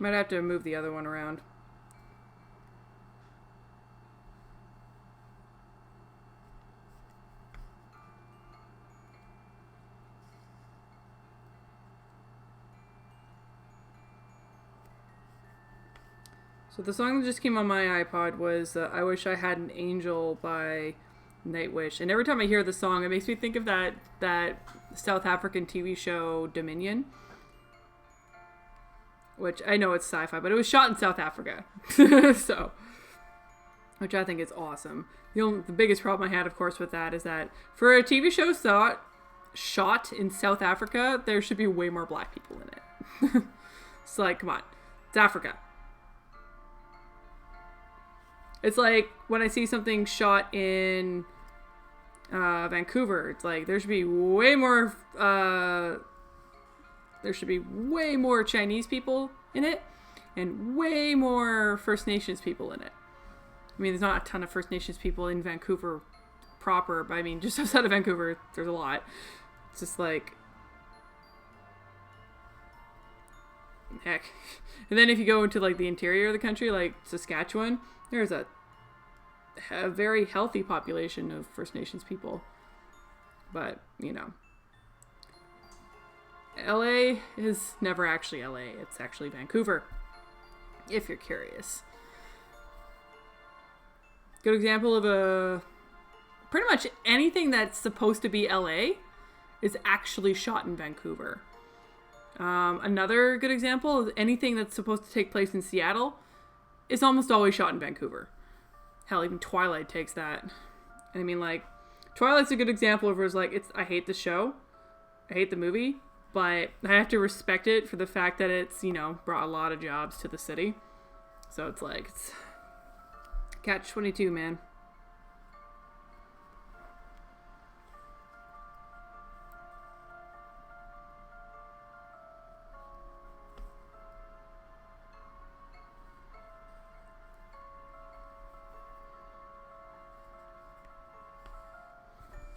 Might have to move the other one around. So the song that just came on my iPod was I Wish I Had an Angel by Nightwish. And every time I hear the song, it makes me think of that South African TV show Dominion. Which I know it's sci-fi, but it was shot in South Africa. So, which I think is awesome. The biggest problem I had, of course, with that is that for a TV show shot in South Africa, there should be way more black people in it. It's like, come on. It's Africa. It's like when I see something shot in Vancouver, it's like there should be way more Chinese people in it and way more First Nations people in it. I mean, there's not a ton of First Nations people in Vancouver proper, but I mean, just outside of Vancouver, there's a lot. It's just like, heck. And then if you go into like the interior of the country, like Saskatchewan, there's a very healthy population of First Nations people. But, you know, LA is never actually LA. It's actually Vancouver, if you're curious. Good example of pretty much anything that's supposed to be LA is actually shot in Vancouver. Another good example is anything that's supposed to take place in Seattle is almost always shot in Vancouver. Hell, even Twilight takes that. I mean, like, Twilight's a good example of where it's like, I hate the show, I hate the movie, but I have to respect it for the fact that it's, you know, brought a lot of jobs to the city. So it's like, it's catch-22, man.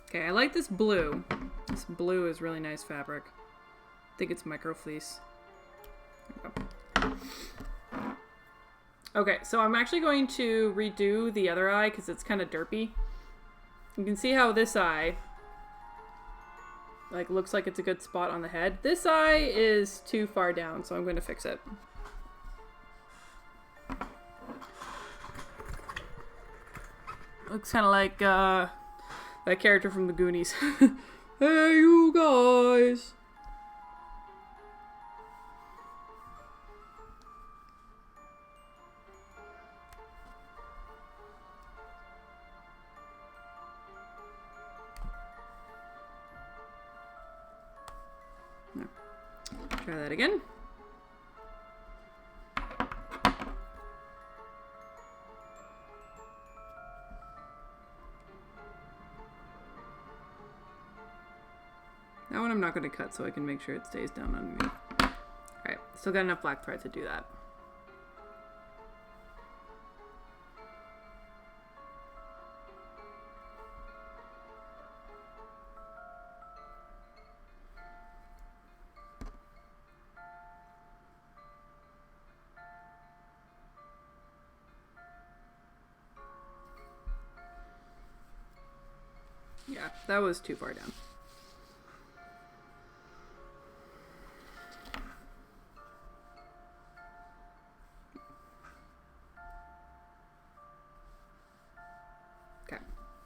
Okay, I like this blue. This blue is really nice fabric. I think it's microfleece. Okay, so I'm actually going to redo the other eye because it's kind of derpy. You can see how this eye like looks like it's a good spot on the head. This eye is too far down, so I'm going to fix it. Looks kind of like that character from the Goonies. Hey, you guys! No. Try that again. That one I'm not going to cut so I can make sure it stays down underneath. Alright, still got enough black thread to do that. Yeah, that was too far down. Okay,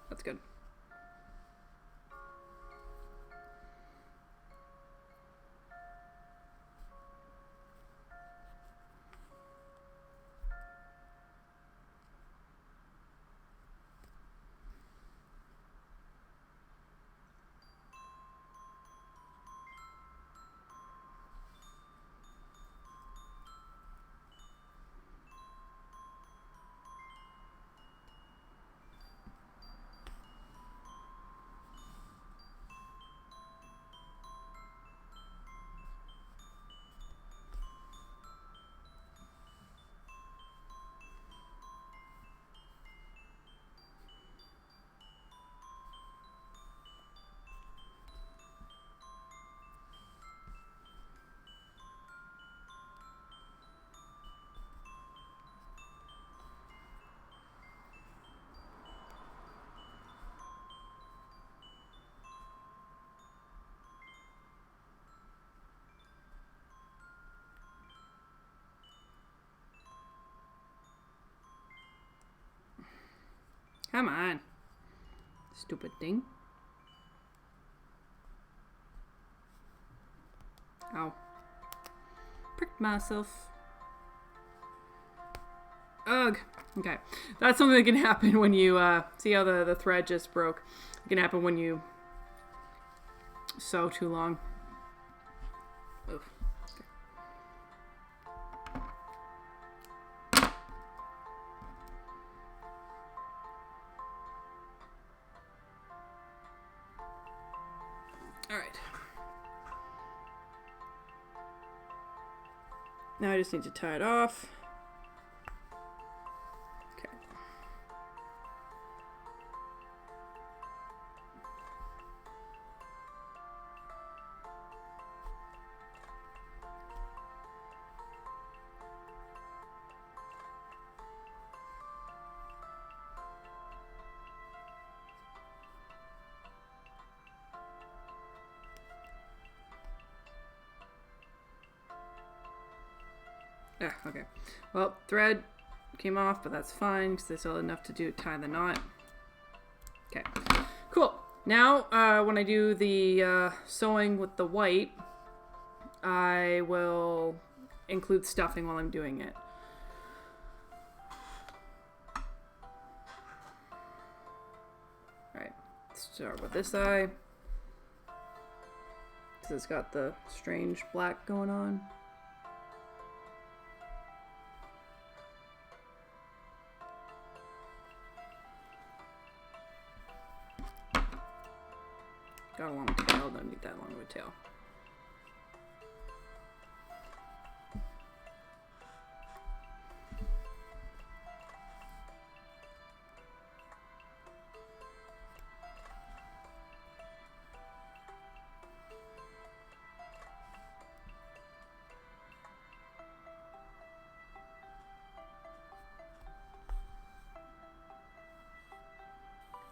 that's good. Come on. Stupid thing. Ow. Pricked myself. Ugh. Okay. That's something that can happen when you, see how the thread just broke? It can happen when you sew too long. Ugh. Alright. Now I just need to tie it off. Okay. Yeah, okay. Well, thread came off, but that's fine because I still had enough to tie the knot. Okay, cool. Now, when I do the sewing with the white, I will include stuffing while I'm doing it. Alright, start with this eye. Because it's got the strange black going on. Got a long tail, don't need that long of a tail.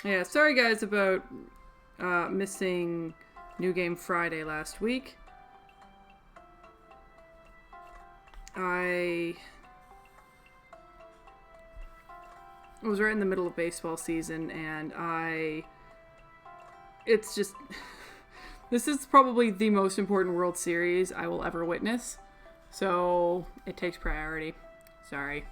Yeah, sorry guys about missing New Game Friday last week. I was right in the middle of baseball season, and it's just, this is probably the most important World Series I will ever witness, so it takes priority. Sorry.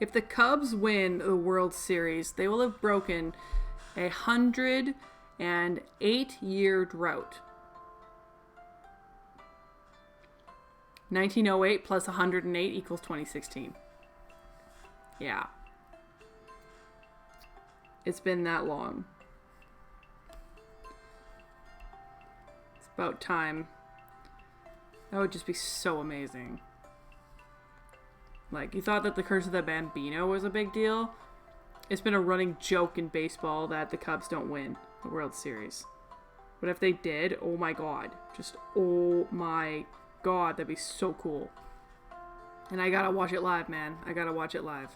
If the Cubs win the World Series, they will have broken a 108-year drought. 1908 plus 108 equals 2016. Yeah. It's been that long. It's about time. That would just be so amazing. Like, you thought that the Curse of the Bambino was a big deal? It's been a running joke in baseball that the Cubs don't win the World Series. But if they did, oh my god. Just, oh my god, that'd be so cool. And I gotta watch it live, man. I gotta watch it live.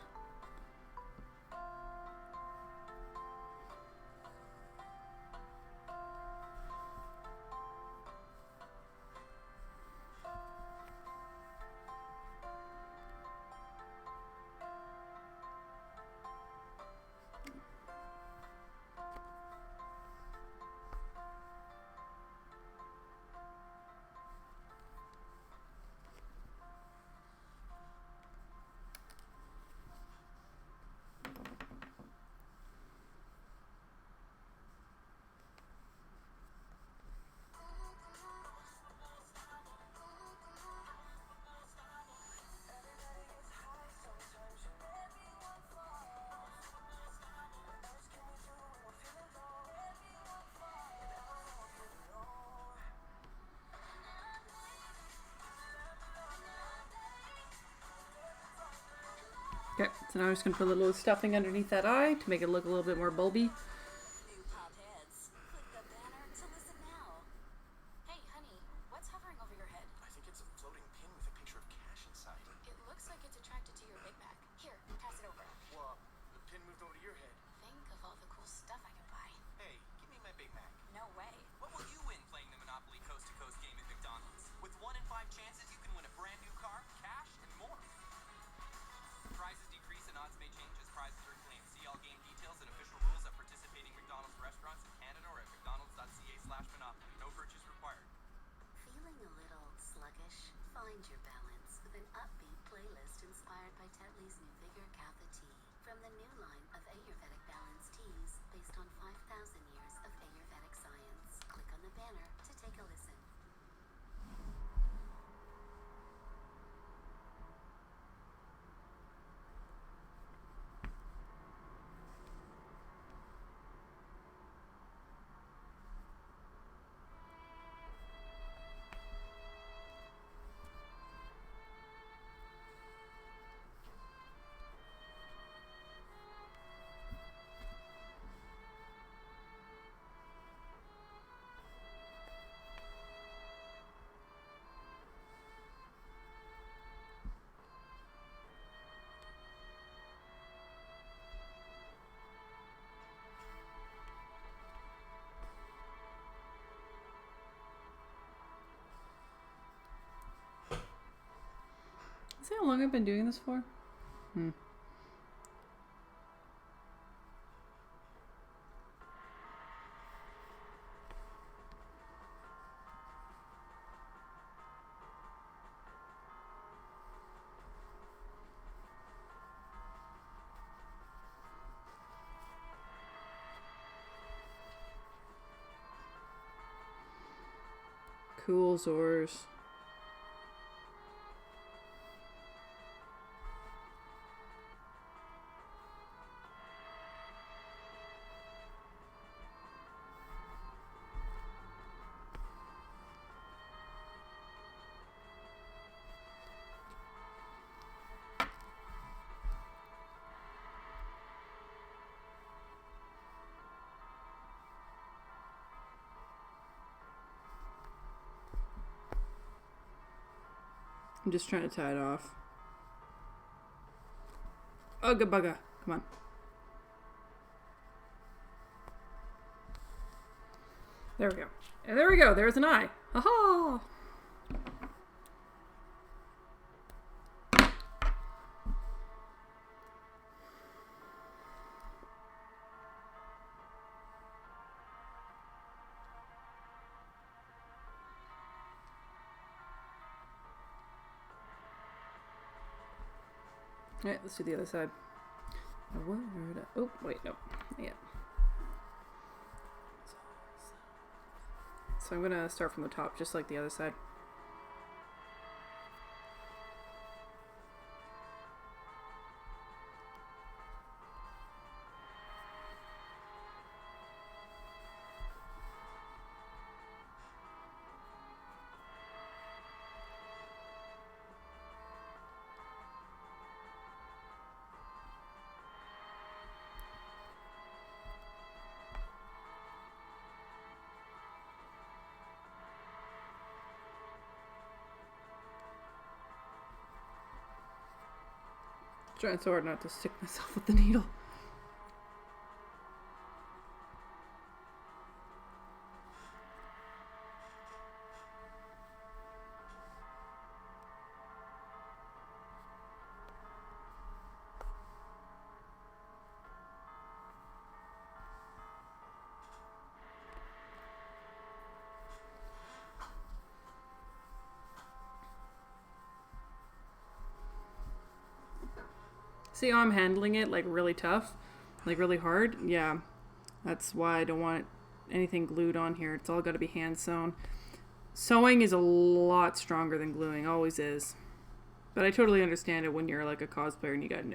Okay, so now I'm just going to put a little stuffing underneath that eye to make it look a little bit more bulby. New pop heads. Click the banner to listen now. Hey, honey, what's hovering over your head? I think it's a floating pin with a picture of cash inside. It looks like it's attracted to your Big Mac. Here, pass it over. Well, the pin moved over to your head. Think of all the cool stuff I can buy. Hey, give me my Big Mac. No way. What will you win playing the Monopoly Coast to Coast game at McDonald's? With 1 in 5 a little sluggish? Find your balance with an upbeat playlist inspired by Tetley's new vigor Kapha tea. From the new line of Ayurvedic balance teas based on 5,000 years of Ayurvedic science. Click on the banner to take a listen. See how long I've been doing this for? Cool, Zors. I'm just trying to tie it off. Ugga bugga. Come on. There we go. And there we go. There's an eye. Ha-ha! Alright, let's do the other side. Oh, wait, no. Yeah. So I'm gonna start from the top, just like the other side. Trying so hard not to stick myself with the needle. See how I'm handling it like really tough? Like really hard? Yeah. That's why I don't want anything glued on here. It's all got to be hand sewn. Sewing is a lot stronger than gluing. Always is. But I totally understand it when you're like a cosplayer and you got